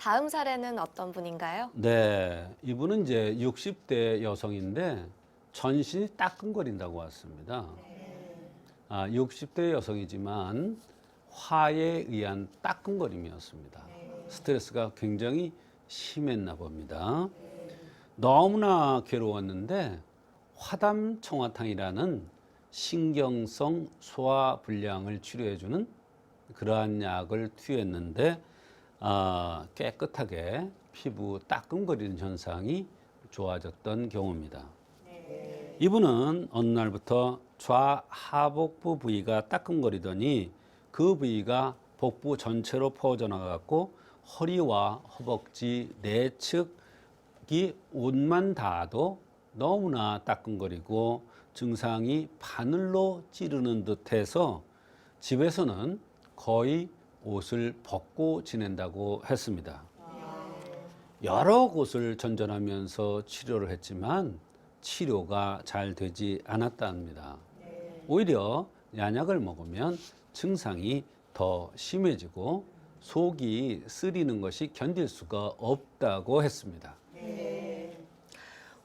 다음 사례는 어떤 분인가요? 네, 이분은 이제 60대 여성인데 전신이 따끔거린다고 왔습니다. 60대 여성이지만 화에 의한 따끔거림이었습니다. 스트레스가 굉장히 심했나 봅니다. 너무나 괴로웠는데 화담청화탕이라는 신경성 소화불량을 치료해주는 그러한 약을 투여했는데 깨끗하게 피부 따끔거리는 현상이 좋아졌던 경우입니다. 이분은 어느 날부터 좌하복부 부위가 따끔거리더니 그 부위가 복부 전체로 퍼져 나가고 허리와 허벅지 내측이 옷만 닿아도 너무나 따끔거리고 증상이 바늘로 찌르는 듯해서 집에서는 거의 옷을 벗고 지낸다고 했습니다. 여러 곳을 전전하면서 치료를 했지만 치료가 잘 되지 않았다 합니다. 오히려 약을 먹으면 증상이 더 심해지고 속이 쓰리는 것이 견딜 수가 없다고 했습니다.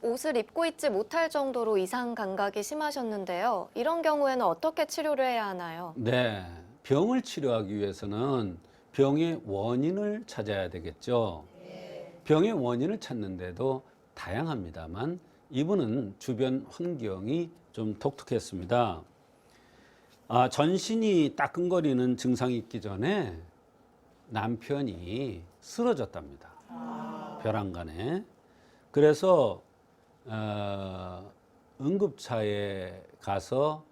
옷을 입고 있지 못할 정도로 이상 감각이 심하셨는데요. 이런 경우에는 어떻게 치료를 해야 하나요? 네, 병을 치료하기 위해서는 병의 원인을 찾아야 되겠죠. 병의 원인을 찾는데도 다양합니다만 이분은 주변 환경이 좀 독특했습니다. 전신이 따끔거리는 증상이 있기 전에 남편이 쓰러졌답니다. 벼랑간에. 그래서 응급차에 가서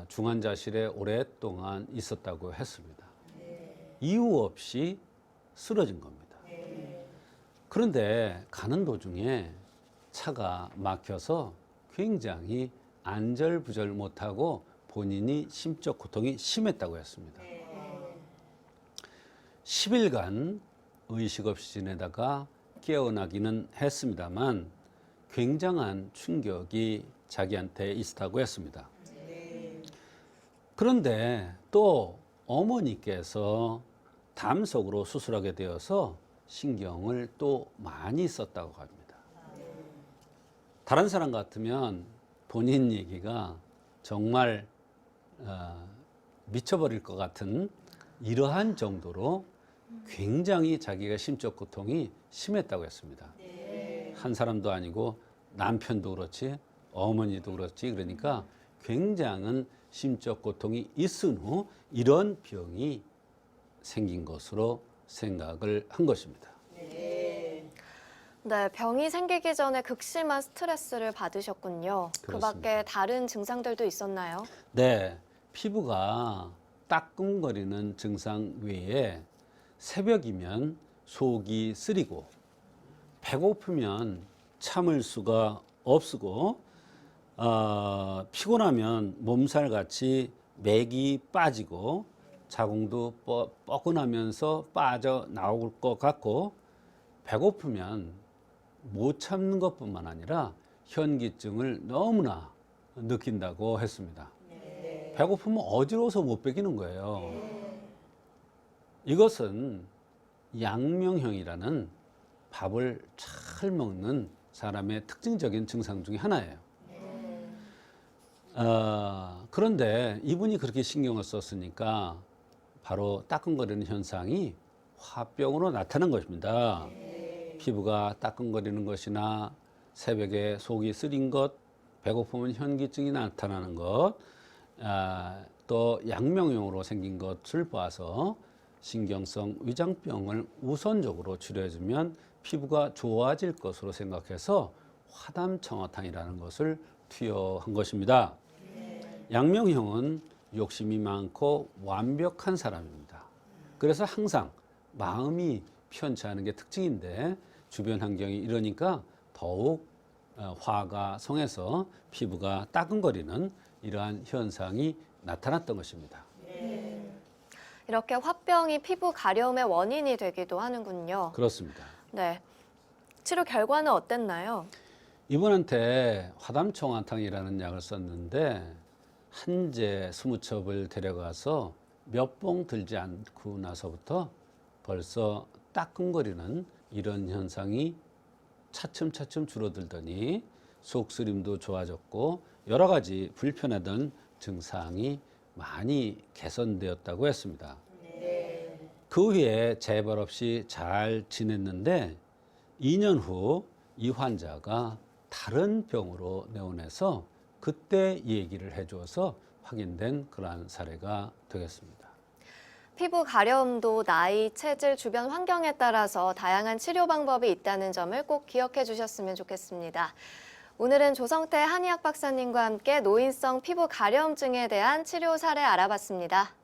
중환자실에 오랫동안 있었다고 했습니다. 이유 없이 쓰러진 겁니다. 그런데 가는 도중에 차가 막혀서 굉장히 안절부절 못하고 본인이 심적 고통이 심했다고 했습니다. 10일간 의식 없이 지내다가 깨어나기는 했습니다만 굉장한 충격이 자기한테 있었다고 했습니다. 그런데 또 어머니께서 담석으로 수술하게 되어서 신경을 또 많이 썼다고 합니다. 다른 사람 같으면 본인 얘기가 정말 미쳐버릴 것 같은 이러한 정도로 굉장히 자기가 심적 고통이 심했다고 했습니다. 한 사람도 아니고 남편도 그렇지 어머니도 그렇지 그러니까 굉장한 심적 고통이 있은 후 이런 병이 생긴 것으로 생각을 한 것입니다. 네, 병이 생기기 전에 극심한 스트레스를 받으셨군요. 그 그렇습니다. 밖에 다른 증상들도 있었나요? 네, 피부가 따끔거리는 증상 외에 새벽이면 속이 쓰리고 배고프면 참을 수가 없고 피곤하면 몸살같이 맥이 빠지고 자궁도 뻐근하면서 빠져나올 것 같고 배고프면 못 참는 것뿐만 아니라 현기증을 너무나 느낀다고 했습니다. 배고프면 어지러워서 못 베기는 거예요. 이것은 양명형이라는 밥을 잘 먹는 사람의 특징적인 증상 중에 하나예요. 그런데 이분이 그렇게 신경을 썼으니까 바로 따끔거리는 현상이 화병으로 나타난 것입니다. 피부가 따끔거리는 것이나 새벽에 속이 쓰린 것, 배고프면 현기증이 나타나는 것, 또 양명형으로 생긴 것을 봐서 신경성 위장병을 우선적으로 치료해주면 피부가 좋아질 것으로 생각해서 화담청화탕이라는 것을 투여한 것입니다. 양명형은 욕심이 많고 완벽한 사람입니다. 그래서 항상 마음이 편치 않은 게 특징인데 주변 환경이 이러니까 더욱 화가 성해서 피부가 따끔거리는 이러한 현상이 나타났던 것입니다. 이렇게 화병이 피부 가려움의 원인이 되기도 하는군요. 그렇습니다. 네, 치료 결과는 어땠나요? 이분한테 화담청화탕이라는 약을 썼는데 한제 20첩을 데려가서 몇 봉 들지 않고 나서부터 벌써 따끔거리는 이런 현상이 차츰차츰 줄어들더니 속쓰림도 좋아졌고 여러 가지 불편하던 증상이 많이 개선되었다고 했습니다. 그 후에 재발 없이 잘 지냈는데 2년 후 이 환자가 다른 병으로 내원해서 그때 얘기를 해줘서 확인된 그러한 사례가 되겠습니다. 피부 가려움도 나이, 체질, 주변 환경에 따라서 다양한 치료 방법이 있다는 점을 꼭 기억해 주셨으면 좋겠습니다. 오늘은 조성태 한의학 박사님과 함께 노인성 피부 가려움증에 대한 치료 사례 알아봤습니다.